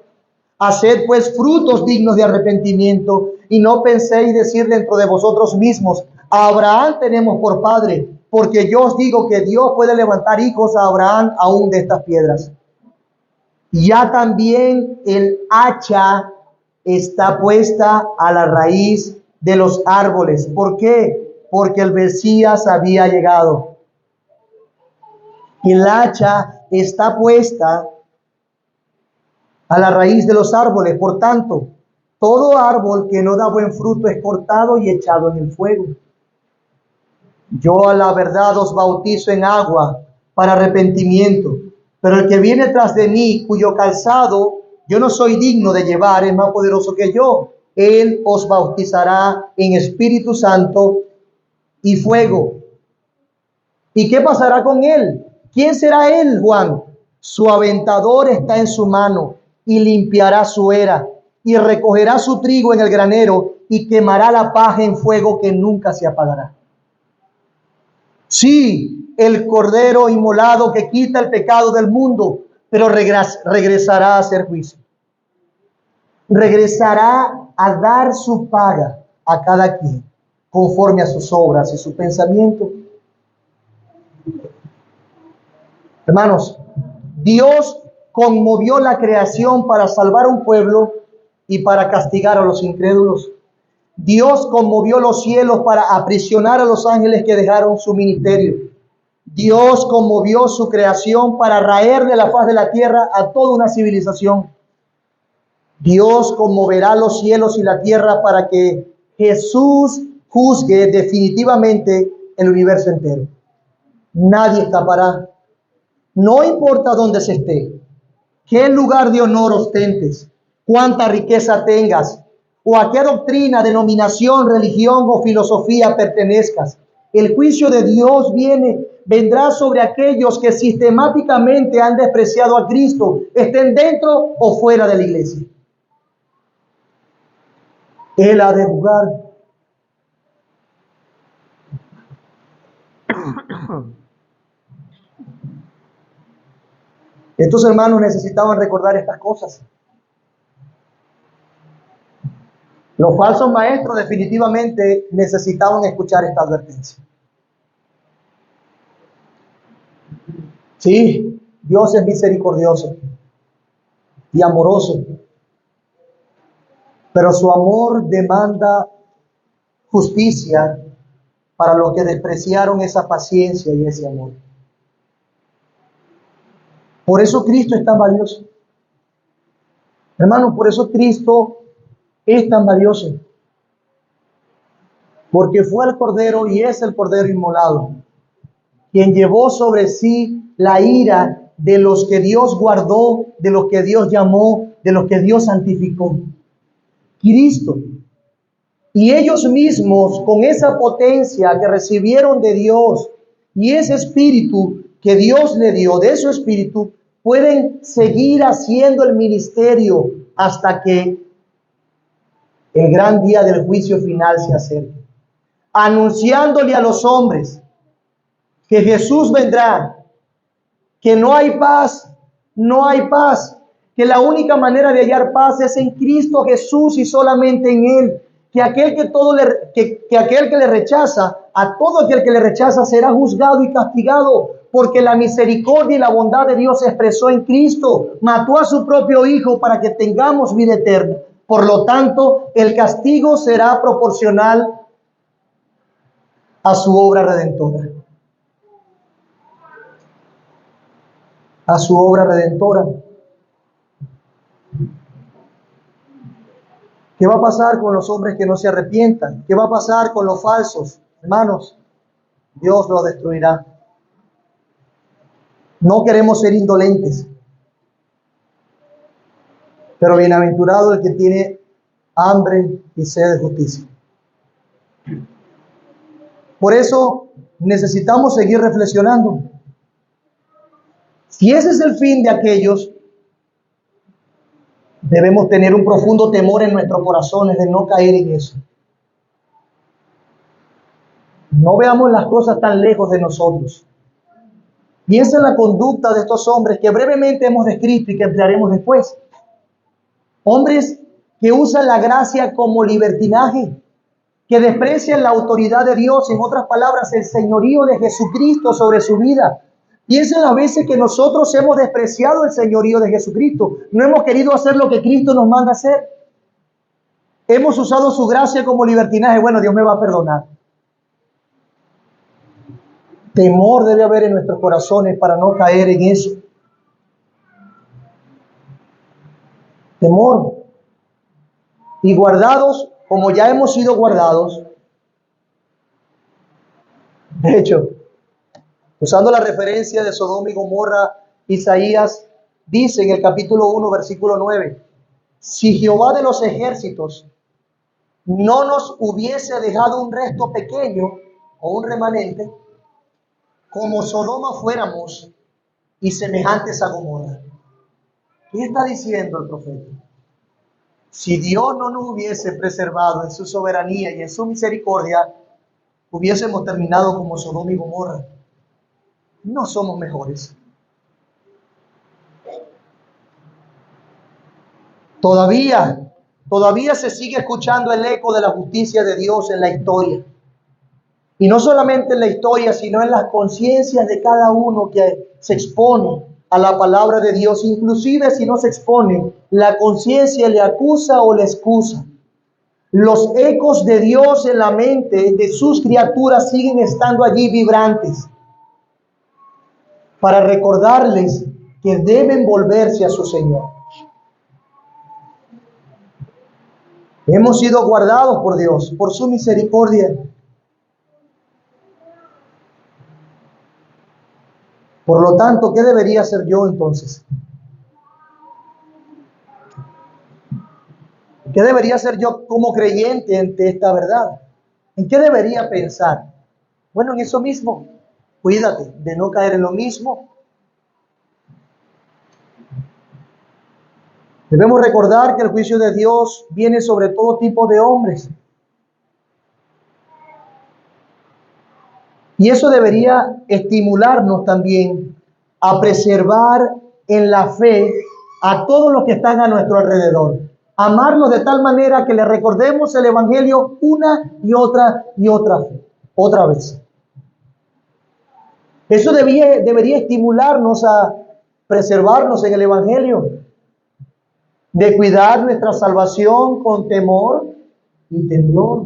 Haced pues frutos dignos de arrepentimiento y no penséis decir dentro de vosotros mismos: a Abraham tenemos por padre, porque yo os digo que Dios puede levantar hijos a Abraham aún de estas piedras. Ya también el hacha está puesta a la raíz de los árboles. ¿Por qué? Porque el Mesías había llegado. El hacha está puesta a la raíz de los árboles. Por tanto, todo árbol que no da buen fruto es cortado y echado en el fuego. Yo a la verdad os bautizo en agua para arrepentimiento, pero el que viene tras de mí, cuyo calzado yo no soy digno de llevar, es más poderoso que yo. Él os bautizará en Espíritu Santo y fuego. ¿Y qué pasará con él? ¿Quién será él, Juan? Su aventador está en su mano y limpiará su era y recogerá su trigo en el granero y quemará la paja en fuego que nunca se apagará. Sí, el Cordero inmolado que quita el pecado del mundo, pero regresará a hacer juicio. Regresará a dar su paga a cada quien, conforme a sus obras y su pensamiento. Hermanos, Dios conmovió la creación para salvar a un pueblo y para castigar a los incrédulos. Dios conmovió los cielos para aprisionar a los ángeles que dejaron su ministerio. Dios conmovió su creación para raer de la faz de la tierra a toda una civilización. Dios conmoverá los cielos y la tierra para que Jesús juzgue definitivamente el universo entero. Nadie escapará. No importa dónde se esté, qué lugar de honor ostentes, cuánta riqueza tengas, o a qué doctrina, denominación, religión o filosofía pertenezcas. El juicio de Dios vendrá sobre aquellos que sistemáticamente han despreciado a Cristo, estén dentro o fuera de la iglesia. Él ha de juzgar. Estos hermanos necesitaban recordar estas cosas. Los falsos maestros definitivamente necesitaban escuchar esta advertencia. Sí, Dios es misericordioso y amoroso, pero su amor demanda justicia para los que despreciaron esa paciencia y ese amor. Por eso Cristo es tan valioso. Hermanos, por eso Cristo es tan valioso. Porque fue el Cordero y es el Cordero inmolado, quien llevó sobre sí la ira de los que Dios guardó, de los que Dios llamó, de los que Dios santificó. Cristo. Y ellos mismos, con esa potencia que recibieron de Dios y ese espíritu que Dios le dio, de su espíritu, pueden seguir haciendo el ministerio hasta que el gran día del juicio final se acerque, anunciándole a los hombres que Jesús vendrá, que no hay paz, que la única manera de hallar paz es en Cristo Jesús y solamente en Él, que aquel que le rechaza, a todo aquel que le rechaza será juzgado y castigado, porque la misericordia y la bondad de Dios se expresó en Cristo, mató a su propio Hijo para que tengamos vida eterna. Por lo tanto, el castigo será proporcional a su obra redentora. A su obra redentora. ¿Qué va a pasar con los hombres que no se arrepientan? ¿Qué va a pasar con los falsos? Hermanos, Dios los destruirá. No queremos ser indolentes, pero bienaventurado el que tiene hambre y sed de justicia. Por eso necesitamos seguir reflexionando. Si ese es el fin de aquellos, debemos tener un profundo temor en nuestros corazones de no caer en eso. No veamos las cosas tan lejos de nosotros. Piensa en la conducta de estos hombres que brevemente hemos descrito y que emplearemos después. Hombres que usan la gracia como libertinaje, que desprecian la autoridad de Dios, en otras palabras, el señorío de Jesucristo sobre su vida. Piensen las veces que nosotros hemos despreciado el señorío de Jesucristo. No hemos querido hacer lo que Cristo nos manda hacer. Hemos usado su gracia como libertinaje. Bueno, Dios me va a perdonar. Temor debe haber en nuestros corazones para no caer en eso. Temor. Y guardados, como ya hemos sido guardados. De hecho, usando la referencia de Sodoma y Gomorra, Isaías dice en el capítulo 1, versículo 9, si Jehová de los ejércitos no nos hubiese dejado un resto pequeño o un remanente, como Sodoma fuéramos y semejantes a Gomorra. ¿Qué está diciendo el profeta? Si Dios no nos hubiese preservado en su soberanía y en su misericordia, hubiésemos terminado como Sodoma y Gomorra. No somos mejores. Todavía se sigue escuchando el eco de la justicia de Dios en la historia. Y no solamente en la historia, sino en las conciencias de cada uno que se expone a la palabra de Dios. Inclusive si no se expone, la conciencia le acusa o le excusa. Los ecos de Dios en la mente de sus criaturas siguen estando allí vibrantes para recordarles que deben volverse a su Señor. Hemos sido guardados por Dios, por su misericordia. Por lo tanto, ¿qué debería hacer yo entonces? ¿Qué debería hacer yo como creyente ante esta verdad? ¿En qué debería pensar? Bueno, en eso mismo. Cuídate de no caer en lo mismo. Debemos recordar que el juicio de Dios viene sobre todo tipo de hombres. Y eso debería estimularnos también a preservar en la fe a todos los que están a nuestro alrededor. Amarlos de tal manera que le recordemos el Evangelio una y otra vez. Eso debería estimularnos a preservarnos en el Evangelio, de cuidar nuestra salvación con temor y temblor.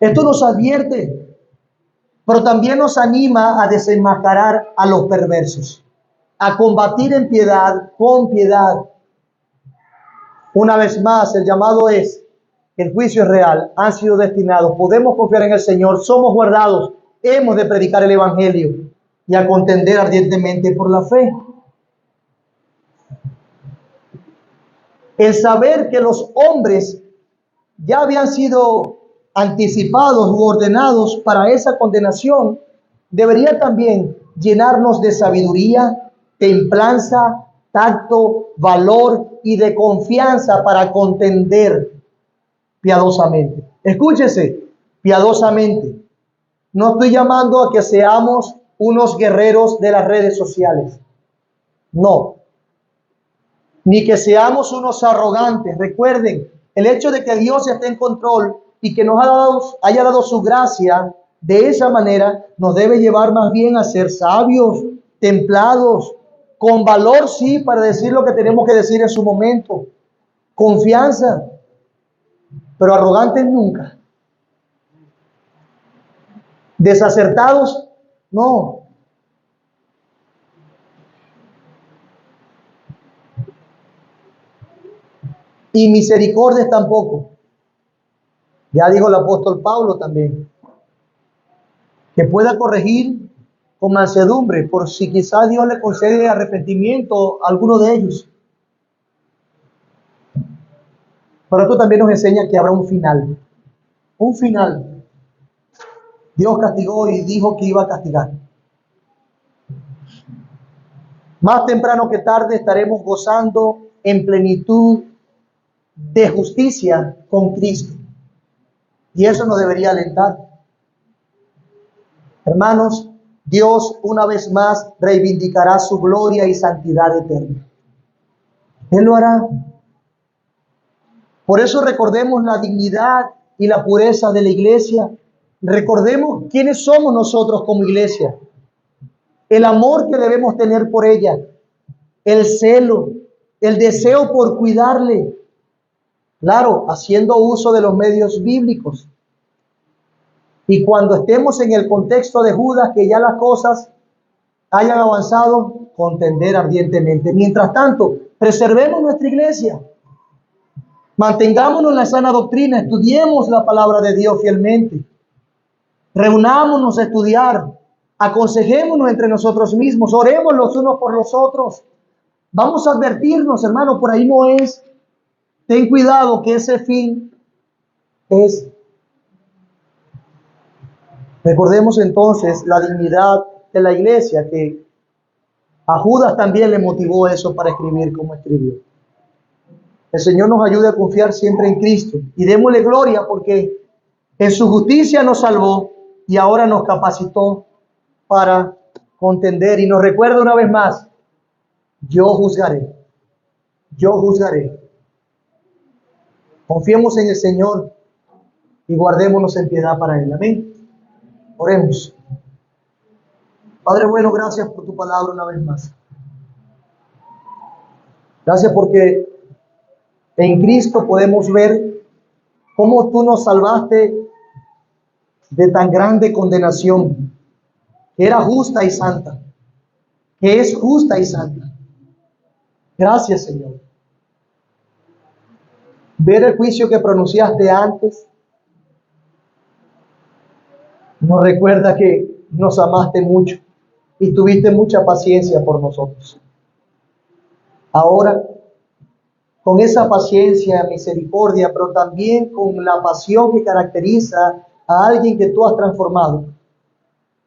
Esto nos advierte, pero también nos anima a desenmascarar a los perversos, a combatir en piedad, con piedad. Una vez más, el llamado es, el juicio es real, han sido destinados, podemos confiar en el Señor, somos guardados, hemos de predicar el Evangelio y a contender ardientemente por la fe. El saber que los hombres ya habían sido anticipados u ordenados para esa condenación, debería también llenarnos de sabiduría, templanza, tacto, valor y de confianza para contender piadosamente. Escúchese, piadosamente. No estoy llamando a que seamos unos guerreros de las redes sociales. No. Ni que seamos unos arrogantes. Recuerden, el hecho de que Dios esté en control y que nos haya dado su gracia de esa manera, nos debe llevar más bien a ser sabios, templados, con valor, sí, para decir lo que tenemos que decir en su momento. Confianza, pero arrogantes nunca. ¿Desacertados? No. Y misericordias tampoco. Ya dijo el apóstol Pablo también, que pueda corregir con mansedumbre, por si quizás Dios le concede arrepentimiento a alguno de ellos. Pero esto también nos enseña que habrá un final. Un final. Dios castigó y dijo que iba a castigar. Más temprano que tarde estaremos gozando en plenitud de justicia con Cristo. Y eso nos debería alentar. Hermanos, Dios una vez más reivindicará su gloria y santidad eterna. Él lo hará. Por eso recordemos la dignidad y la pureza de la iglesia. Recordemos quiénes somos nosotros como iglesia. El amor que debemos tener por ella. El celo, el deseo por cuidarle. Claro, haciendo uso de los medios bíblicos. Y cuando estemos en el contexto de Judas, que ya las cosas hayan avanzado, contender ardientemente. Mientras tanto, preservemos nuestra iglesia. Mantengámonos en la sana doctrina, estudiemos la palabra de Dios fielmente. Reunámonos a estudiar, aconsejémonos entre nosotros mismos, oremos los unos por los otros. Vamos a advertirnos, hermano, por ahí no es. Ten cuidado que ese fin es. Recordemos entonces la dignidad de la iglesia, que a Judas también le motivó eso para escribir como escribió. El Señor nos ayude a confiar siempre en Cristo y démosle gloria porque en su justicia nos salvó y ahora nos capacitó para contender. Y nos recuerda una vez más, yo juzgaré, yo juzgaré. Confiemos en el Señor y guardémonos en piedad para Él. Amén. Oremos. Padre bueno, gracias por tu palabra una vez más. Gracias porque en Cristo podemos ver cómo tú nos salvaste de tan grande condenación, que era justa y santa, que es justa y santa. Gracias, Señor. Ver el juicio que pronunciaste antes nos recuerda que nos amaste mucho y tuviste mucha paciencia por nosotros. Ahora, con esa paciencia, misericordia, pero también con la pasión que caracteriza a alguien que tú has transformado,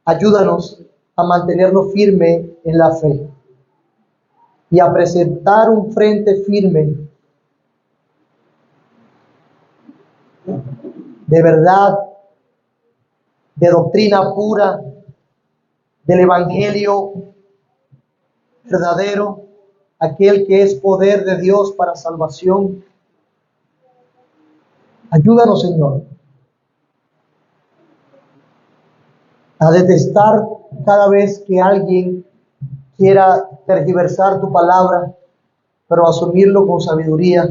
ayúdanos a mantenernos firmes en la fe y a presentar un frente firme de verdad, de doctrina pura, del evangelio verdadero, aquel que es poder de Dios para salvación. Ayúdanos, Señor, a detestar cada vez que alguien quiera tergiversar tu palabra, pero asumirlo con sabiduría.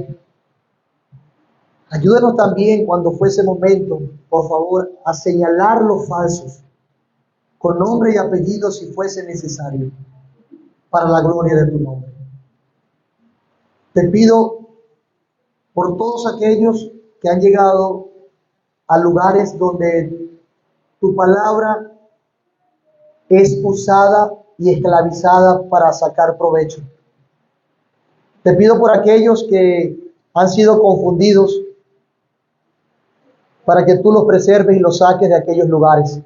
Ayúdanos también cuando fuese momento, por favor, a señalar los falsos, con nombre y apellido si fuese necesario, para la gloria de tu nombre. Te pido por todos aquellos que han llegado a lugares donde tu palabra es usada y esclavizada para sacar provecho. Te pido por aquellos que han sido confundidos, para que tú los preserves y los saques de aquellos lugares.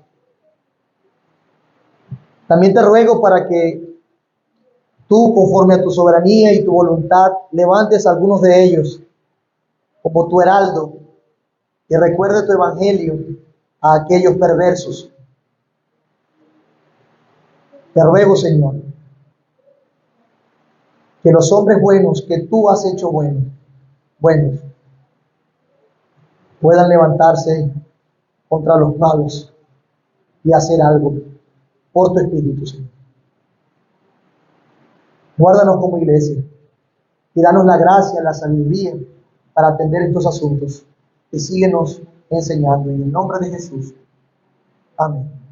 También te ruego para que tú, conforme a tu soberanía y tu voluntad, levantes a algunos de ellos como tu heraldo y recuerde tu evangelio a aquellos perversos. Te ruego, Señor, que los hombres buenos que tú has hecho buenos, puedan levantarse contra los malos y hacer algo por tu Espíritu, Señor. Guárdanos como iglesia y danos la gracia, la sabiduría para atender estos asuntos y síguenos enseñando en el nombre de Jesús. Amén.